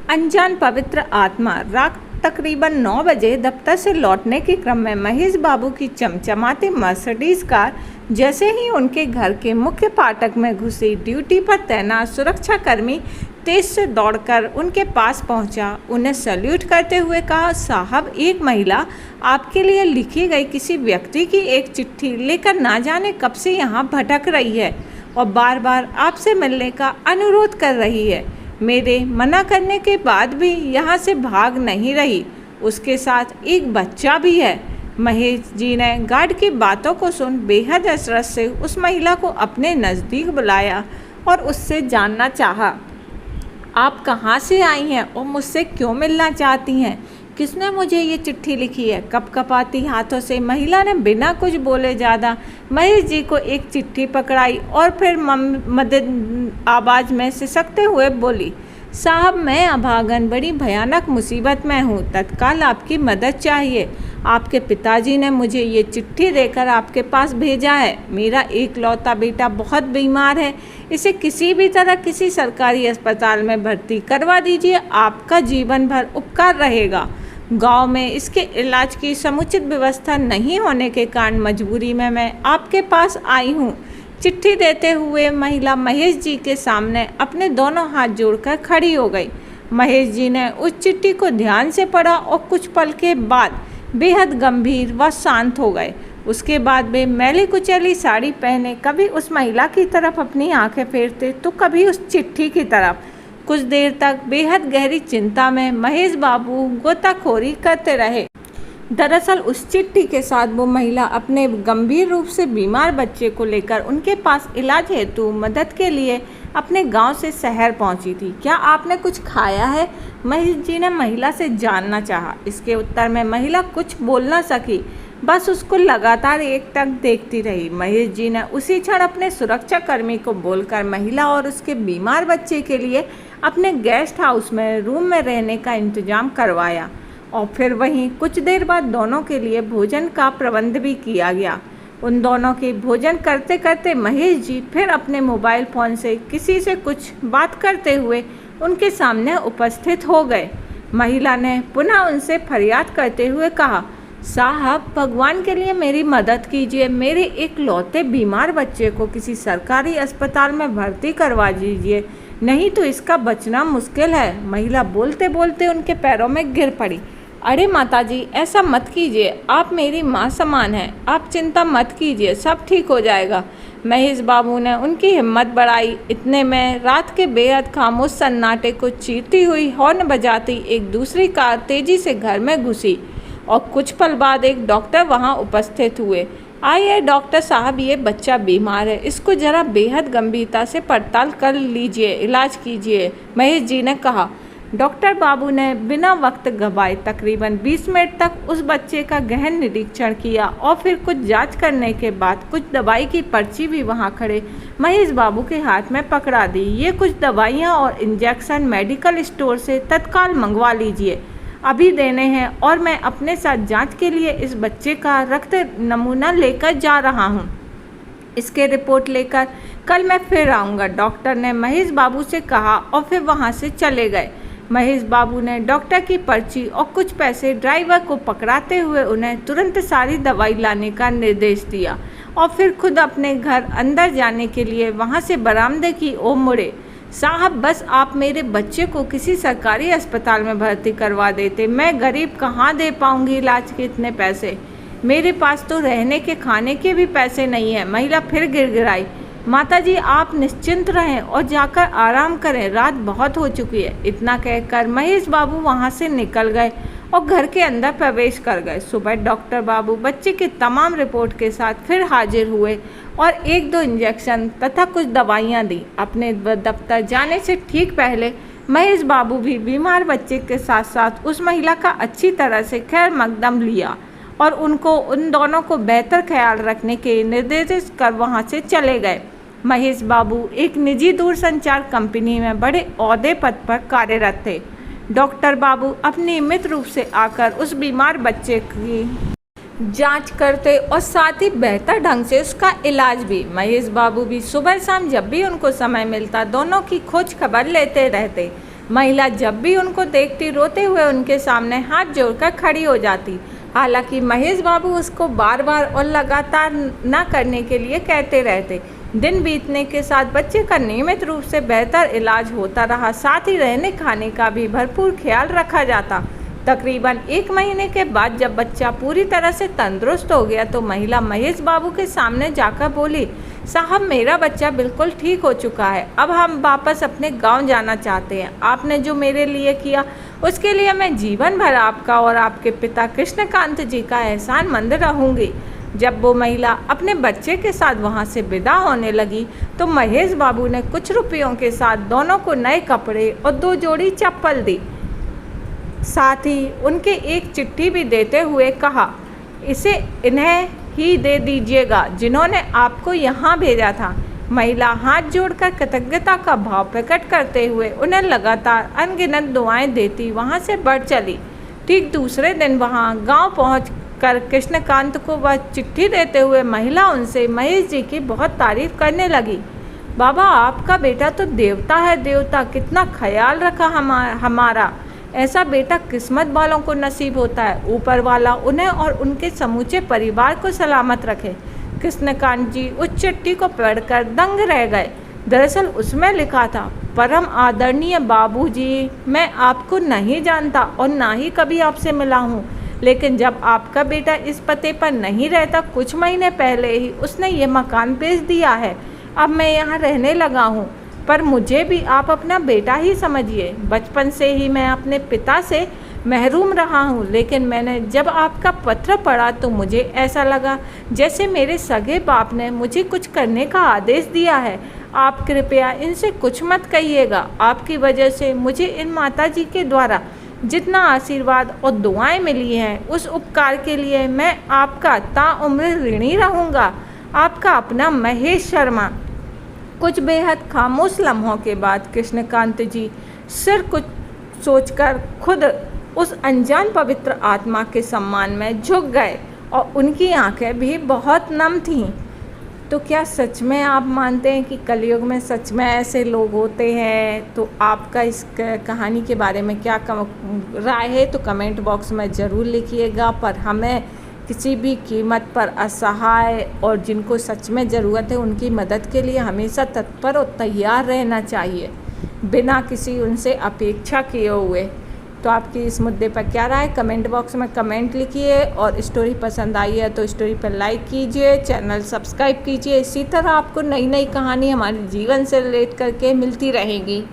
अनजान पवित्र आत्मा। रात तकरीबन 9 बजे दफ्तर से लौटने के क्रम में महेश बाबू की चमचमाती मर्सिडीज कार जैसे ही उनके घर के मुख्य फाटक में घुसी, ड्यूटी पर तैनात सुरक्षाकर्मी तेज से दौड़कर उनके पास पहुंचा। उन्हें सैल्यूट करते हुए कहा, साहब, एक महिला आपके लिए लिखी गई किसी व्यक्ति की एक चिट्ठी लेकर ना जाने कब से यहाँ भटक रही है और बार बार आपसे मिलने का अनुरोध कर रही है। मेरे मना करने के बाद भी यहाँ से भाग नहीं रही। उसके साथ एक बच्चा भी है। महेश जी ने गार्ड की बातों को सुन बेहद हसरत से उस महिला को अपने नज़दीक बुलाया और उससे जानना चाहा, आप कहाँ से आई हैं और मुझसे क्यों मिलना चाहती हैं? किसने मुझे ये चिट्ठी लिखी है? कपकपाती हाथों से महिला ने बिना कुछ बोले ज़्यादा महेश जी को एक चिट्ठी पकड़ाई और फिर मदद आवाज़ में सिसकते हुए बोली, साहब, मैं अभागन बड़ी भयानक मुसीबत में हूँ, तत्काल आपकी मदद चाहिए। आपके पिताजी ने मुझे ये चिट्ठी देकर आपके पास भेजा है। मेरा एकलौता बेटा बहुत बीमार है, इसे किसी भी तरह किसी सरकारी अस्पताल में भर्ती करवा दीजिए, आपका जीवन भर उपकार रहेगा। गांव में इसके इलाज की समुचित व्यवस्था नहीं होने के कारण मजबूरी में मैं आपके पास आई हूँ। चिट्ठी देते हुए महिला महेश जी के सामने अपने दोनों हाथ जोड़कर खड़ी हो गई। महेश जी ने उस चिट्ठी को ध्यान से पढ़ा और कुछ पल के बाद बेहद गंभीर व शांत हो गए। उसके बाद वे मैली कुचैली साड़ी पहने कभी उस महिला की तरफ अपनी आंखें फेरते तो कभी उस चिट्ठी की तरफ। कुछ देर तक बेहद गहरी चिंता में महेश बाबू गोताखोरी करते रहे। दरअसल उस चिट्ठी के साथ वो महिला अपने गंभीर रूप से बीमार बच्चे को लेकर उनके पास इलाज हेतु मदद के लिए अपने गांव से शहर पहुंची थी। क्या आपने कुछ खाया है? महेश जी ने महिला से जानना चाहा। इसके उत्तर में महिला कुछ बोल न सकी, बस उसको लगातार एकटक देखती रही। महेश जी ने उसी क्षण अपने सुरक्षाकर्मी को बोलकर महिला और उसके बीमार बच्चे के लिए अपने गेस्ट हाउस में रूम में रहने का इंतजाम करवाया और फिर वहीं कुछ देर बाद दोनों के लिए भोजन का प्रबंध भी किया गया। उन दोनों के भोजन करते करते महेश जी फिर अपने मोबाइल फ़ोन से किसी से कुछ बात करते हुए उनके सामने उपस्थित हो गए। महिला ने पुनः उनसे फरियाद करते हुए कहा, साहब, भगवान के लिए मेरी मदद कीजिए, मेरे एक लौते बीमार बच्चे को किसी सरकारी अस्पताल में भर्ती करवा दीजिए, नहीं तो इसका बचना मुश्किल है। महिला बोलते बोलते उनके पैरों में गिर पड़ी। अरे माताजी, ऐसा मत कीजिए, आप मेरी माँ समान हैं, आप चिंता मत कीजिए, सब ठीक हो जाएगा। महेश बाबू ने उनकी हिम्मत बढ़ाई। इतने में रात के बेहद खामोश सन्नाटे को चीरती हुई हॉर्न बजाती एक दूसरी कार तेजी से घर में घुसी और कुछ पल बाद एक डॉक्टर वहां उपस्थित हुए। आइए डॉक्टर साहब, ये बच्चा बीमार है, इसको ज़रा बेहद गंभीरता से पड़ताल कर लीजिए, इलाज कीजिए, महेश जी ने कहा। डॉक्टर बाबू ने बिना वक्त गवाए तकरीबन 20 मिनट तक उस बच्चे का गहन निरीक्षण किया और फिर कुछ जांच करने के बाद कुछ दवाई की पर्ची भी वहां खड़े महेश बाबू के हाथ में पकड़ा दी। ये कुछ दवाइयाँ और इंजेक्शन मेडिकल स्टोर से तत्काल मंगवा लीजिए, अभी देने हैं, और मैं अपने साथ जांच के लिए इस बच्चे का रक्त नमूना लेकर जा रहा हूं। इसके रिपोर्ट लेकर कल मैं फिर आऊँगा, डॉक्टर ने महेश बाबू से कहा और फिर वहां से चले गए। महेश बाबू ने डॉक्टर की पर्ची और कुछ पैसे ड्राइवर को पकड़ाते हुए उन्हें तुरंत सारी दवाई लाने का निर्देश दिया और फिर खुद अपने घर अंदर जाने के लिए वहां से बरामदे की ओर मुड़े। साहब, बस आप मेरे बच्चे को किसी सरकारी अस्पताल में भर्ती करवा देते, मैं गरीब कहाँ दे पाऊँगी इलाज के इतने पैसे, मेरे पास तो रहने के खाने के भी पैसे नहीं है। महिला फिर गिड़गिड़ाई। माताजी, आप निश्चिंत रहें और जाकर आराम करें, रात बहुत हो चुकी है। इतना कहकर महेश बाबू वहां से निकल गए और घर के अंदर प्रवेश कर गए। सुबह डॉक्टर बाबू बच्चे की तमाम रिपोर्ट के साथ फिर हाजिर हुए और 1-2 इंजेक्शन तथा कुछ दवाइयां दी। अपने दफ्तर जाने से ठीक पहले महेश बाबू भी बीमार बच्चे के साथ साथ उस महिला का अच्छी तरह से खैर मकदम लिया और उन दोनों को बेहतर ख्याल रखने के निर्देश कर वहां से चले गए। महेश बाबू एक निजी दूरसंचार कंपनी में बड़े ओहदे पद पर कार्यरत थे। डॉक्टर बाबू अपनी नियमित रूप से आकर उस बीमार बच्चे की जांच करते और साथ ही बेहतर ढंग से उसका इलाज भी। महेश बाबू भी सुबह शाम जब भी उनको समय मिलता दोनों की खोज खबर लेते रहते। महिला जब भी उनको देखती रोते हुए उनके सामने हाथ जोड़कर खड़ी हो जाती। हालांकि महेश बाबू उसको बार बार और लगातार ना करने के लिए कहते रहते। दिन बीतने के साथ बच्चे का नियमित रूप से बेहतर इलाज होता रहा, साथ ही रहने खाने का भी भरपूर ख्याल रखा जाता। तकरीबन 1 महीने के बाद जब बच्चा पूरी तरह से तंदुरुस्त हो गया तो महिला महेश बाबू के सामने जाकर बोली, साहब मेरा बच्चा बिल्कुल ठीक हो चुका है, अब हम वापस अपने गांव जाना चाहते हैं। आपने जो मेरे लिए किया उसके लिए मैं जीवन भर आपका और आपके पिता कृष्णकांत जी का एहसानमंद रहूंगी। जब वो महिला अपने बच्चे के साथ वहां से विदा होने लगी तो महेश बाबू ने कुछ रुपयों के साथ दोनों को नए कपड़े और 2 जोड़ी चप्पल दी। साथ ही उनके एक चिट्ठी भी देते हुए कहा, इसे इन्हें ही दे दीजिएगा जिन्होंने आपको यहाँ भेजा था। महिला हाथ जोड़कर कृतज्ञता का भाव प्रकट करते हुए उन्हें लगातार अनगिनत दुआएं देती वहाँ से बढ़ चली। ठीक दूसरे दिन वहाँ गांव पहुंचकर कृष्णकांत को वह चिट्ठी देते हुए महिला उनसे महेश जी की बहुत तारीफ करने लगी। बाबा आपका बेटा तो देवता है, देवता, कितना ख्याल रखा हमारा। ऐसा बेटा किस्मत वालों को नसीब होता है। ऊपर वाला उन्हें और उनके समूचे परिवार को सलामत रखे। कृष्णकांत जी उस चिट्ठी को पढ़कर दंग रह गए। दरअसल उसमें लिखा था, परम आदरणीय बाबूजी, मैं आपको नहीं जानता और ना ही कभी आपसे मिला हूँ, लेकिन जब आपका बेटा इस पते पर नहीं रहता, कुछ महीने पहले ही उसने ये मकान बेच दिया है। अब मैं यहाँ रहने लगा हूँ, पर मुझे भी आप अपना बेटा ही समझिए। बचपन से ही मैं अपने पिता से महरूम रहा हूँ, लेकिन मैंने जब आपका पत्र पढ़ा तो मुझे ऐसा लगा जैसे मेरे सगे बाप ने मुझे कुछ करने का आदेश दिया है। आप कृपया इनसे कुछ मत कहिएगा। आपकी वजह से मुझे इन माताजी के द्वारा जितना आशीर्वाद और दुआएं मिली हैं, उस उपकार के लिए मैं आपका ताउम्र ऋणी रहूँगा। आपका अपना महेश शर्मा। कुछ बेहद खामोश लम्हों के बाद कृष्णकांत जी सिर कुछ सोचकर खुद उस अनजान पवित्र आत्मा के सम्मान में झुक गए और उनकी आंखें भी बहुत नम थीं। तो क्या सच में आप मानते हैं कि कलयुग में सच में ऐसे लोग होते हैं? तो आपका इस कहानी के बारे में क्या राय है तो कमेंट बॉक्स में ज़रूर लिखिएगा। पर हमें किसी भी कीमत पर असहाय और जिनको सच में ज़रूरत है उनकी मदद के लिए हमेशा तत्पर और तैयार रहना चाहिए, बिना किसी उनसे अपेक्षा किए हुए। तो आपकी इस मुद्दे पर क्या राय, कमेंट बॉक्स में कमेंट लिखिए। और स्टोरी पसंद आई है तो स्टोरी पर लाइक कीजिए, चैनल सब्सक्राइब कीजिए। इसी तरह आपको नई नई कहानी हमारे जीवन से रिलेट करके मिलती रहेगी।